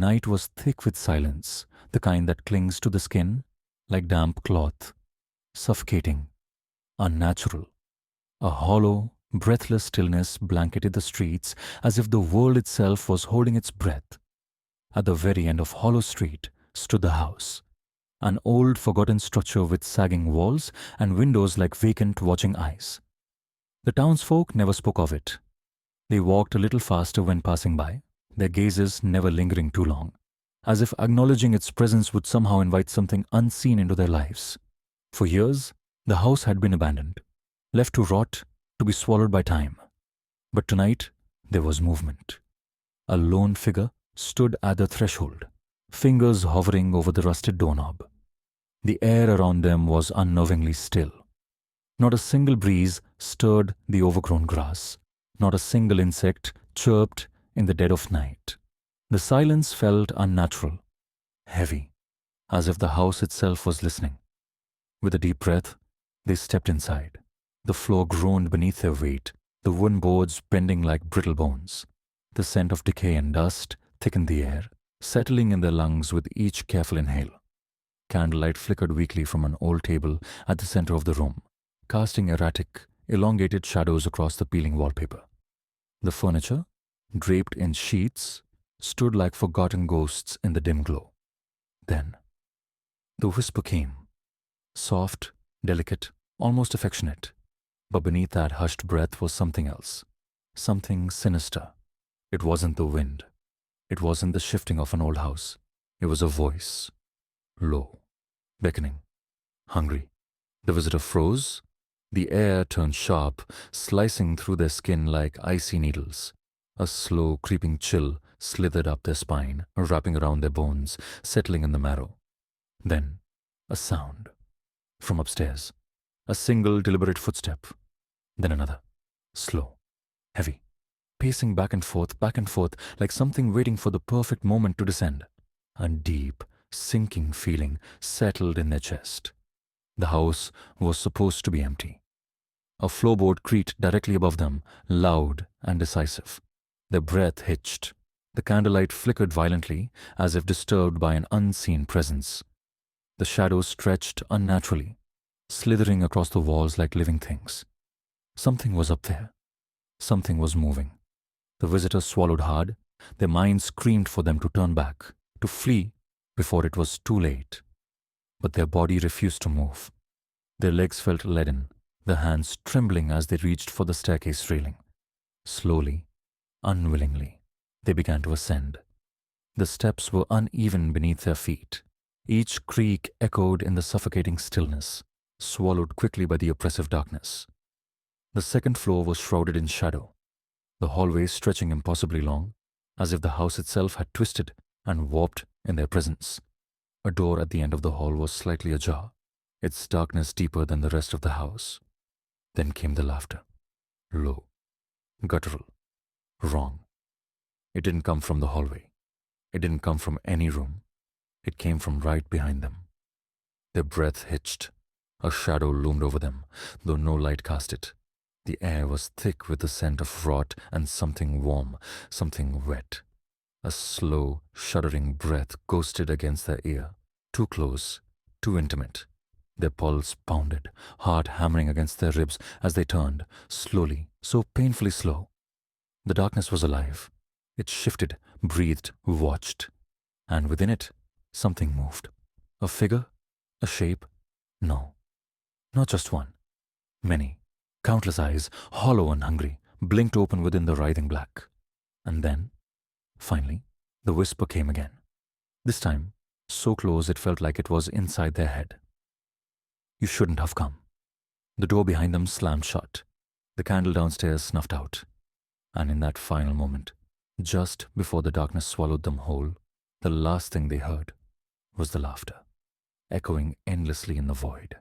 night was thick with silence, the kind that clings to the skin like damp cloth, suffocating, unnatural. A hollow, breathless stillness blanketed the streets as if the world itself was holding its breath. At the very end of Hollow Street stood the house, an old forgotten structure with sagging walls and windows like vacant watching eyes. The townsfolk never spoke of it. They walked a little faster when passing by, their gazes never lingering too long, as if acknowledging its presence would somehow invite something unseen into their lives. For years, the house had been abandoned, left to rot, to be swallowed by time. But tonight, there was movement. A lone figure stood at the threshold, fingers hovering over the rusted doorknob. The air around them was unnervingly still. Not a single breeze stirred the overgrown grass. Not a single insect chirped in the dead of night. The silence felt unnatural, heavy, as if the house itself was listening. With a deep breath, they stepped inside. The floor groaned beneath their weight, the wooden boards bending like brittle bones. The scent of decay and dust thickened the air, settling in their lungs with each careful inhale. Candlelight flickered weakly from an old table at the center of the room, casting erratic, elongated shadows across the peeling wallpaper. The furniture, draped in sheets, stood like forgotten ghosts in the dim glow. Then, the whisper came, soft, delicate, almost affectionate. But beneath that hushed breath was something else, something sinister. It wasn't the wind. It wasn't the shifting of an old house. It was a voice, low, beckoning, hungry. The visitor froze. The air turned sharp, slicing through their skin like icy needles. A slow, creeping chill slithered up their spine, wrapping around their bones, settling in the marrow. Then, a sound. From upstairs. A single, deliberate footstep. Then another. Slow, heavy, pacing back and forth, like something waiting for the perfect moment to descend. A deep, sinking feeling settled in their chest. The house was supposed to be empty. A floorboard creaked directly above them, loud and decisive. Their breath hitched. The candlelight flickered violently, as if disturbed by an unseen presence. The shadows stretched unnaturally, slithering across the walls like living things. Something was up there. Something was moving. The visitors swallowed hard. Their minds screamed for them to turn back, to flee before it was too late. But their body refused to move. Their legs felt leaden, their hands trembling as they reached for the staircase railing. Slowly, unwillingly, they began to ascend. The steps were uneven beneath their feet. Each creak echoed in the suffocating stillness, swallowed quickly by the oppressive darkness. The second floor was shrouded in shadow, the hallway stretching impossibly long, as if the house itself had twisted and warped in their presence. A door at the end of the hall was slightly ajar, its darkness deeper than the rest of the house. Then came the laughter. Low, guttural, wrong. It didn't come from the hallway. It didn't come from any room. It came from right behind them. Their breath hitched. A shadow loomed over them, though no light cast it. The air was thick with the scent of rot and something warm, something wet. A slow, shuddering breath ghosted against their ear. Too close, too intimate. Their pulse pounded, heart hammering against their ribs as they turned, slowly, so painfully slow. The darkness was alive. It shifted, breathed, watched. And within it, something moved. A figure? A shape? No. Not just one. Many. Countless eyes, hollow and hungry, blinked open within the writhing black. And then, finally, the whisper came again. This time, so close it felt like it was inside their head. You shouldn't have come. The door behind them slammed shut. The candle downstairs snuffed out. And in that final moment, just before the darkness swallowed them whole, the last thing they heard was the laughter, echoing endlessly in the void.